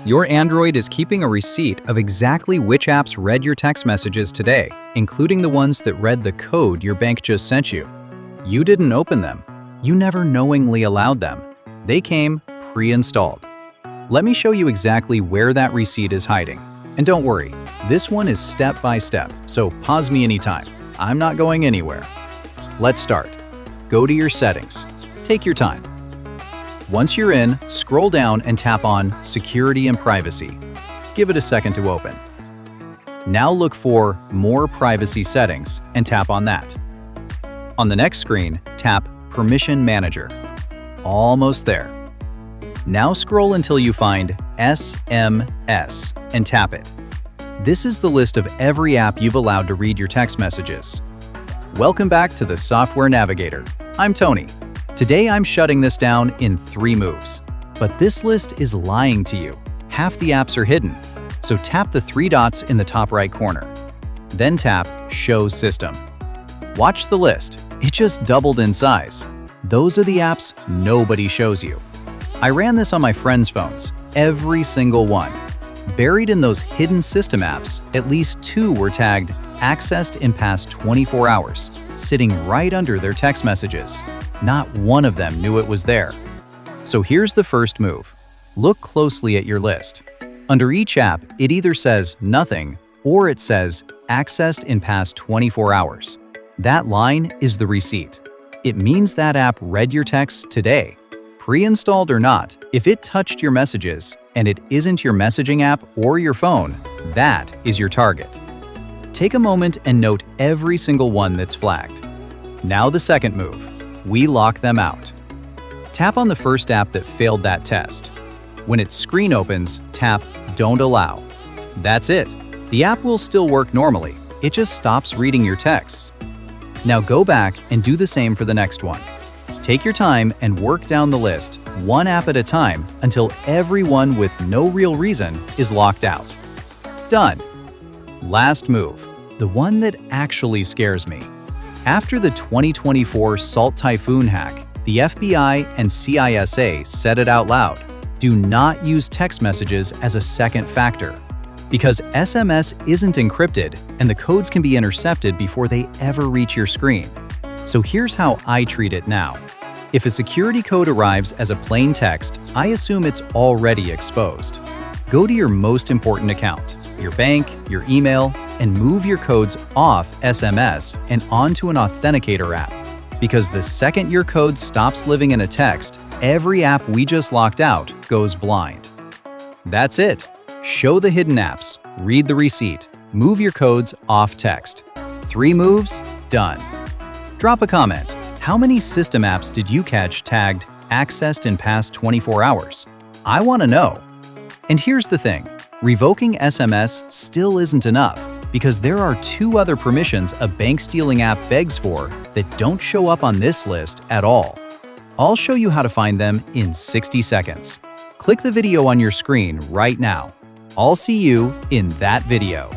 Your Android is keeping a receipt of exactly which apps read your text messages today, including the ones that read the code your bank just sent you. You didn't open them. You never knowingly allowed them. They came pre-installed. Let me show you exactly where that receipt is hiding. And don't worry, this one is step by step, so pause me anytime. I'm not going anywhere. Let's start. Go to your settings. Take your time. Once you're in, scroll down and tap on Security and Privacy. Give it a second to open. Now look for More Privacy Settings and tap on that. On the next screen, tap Permission Manager. Almost there. Now scroll until you find SMS and tap it. This is the list of every app you've allowed to read your text messages. Welcome back to the Software Navigator. I'm Tony. Today I'm shutting this down in 3 moves. But this list is lying to you. Half the apps are hidden. So tap the 3 dots in the top right corner. Then tap Show System. Watch the list. It just doubled in size. Those are the apps nobody shows you. I ran this on my friends' phones, every single one. Buried in those hidden system apps, at least 2 were tagged Accessed in past 24 hours, sitting right under their text messages. Not one of them knew it was there. So here's the first move. Look closely at your list. Under each app, it either says Nothing or it says Accessed in past 24 hours. That line is the receipt. It means that app read your texts today. Pre-installed or not, if it touched your messages and it isn't your messaging app or your phone, that is your target. Take a moment and note every single one that's flagged. Now the second move. We lock them out. Tap on the first app that failed that test. When its screen opens, tap Don't Allow. That's it. The app will still work normally. It just stops reading your texts. Now go back and do the same for the next one. Take your time and work down the list, one app at a time, until everyone with no real reason is locked out. Done. Last move, the one that actually scares me. After the 2024 Salt Typhoon hack, the FBI and CISA said it out loud. Do not use text messages as a second factor. Because SMS isn't encrypted and the codes can be intercepted before they ever reach your screen. So here's how I treat it now. If a security code arrives as a plain text, I assume it's already exposed. Go to your most important account, your bank, your email, and move your codes off SMS and onto an authenticator app. Because the second your code stops living in a text, every app we just locked out goes blind. That's it. Show the hidden apps, read the receipt, move your codes off text. 3 moves, done. Drop a comment. How many system apps did you catch tagged Accessed in past 24 hours? I want to know. And here's the thing. Revoking SMS still isn't enough because there are 2 other permissions a bank-stealing app begs for that don't show up on this list at all. I'll show you how to find them in 60 seconds. Click the video on your screen right now. I'll see you in that video.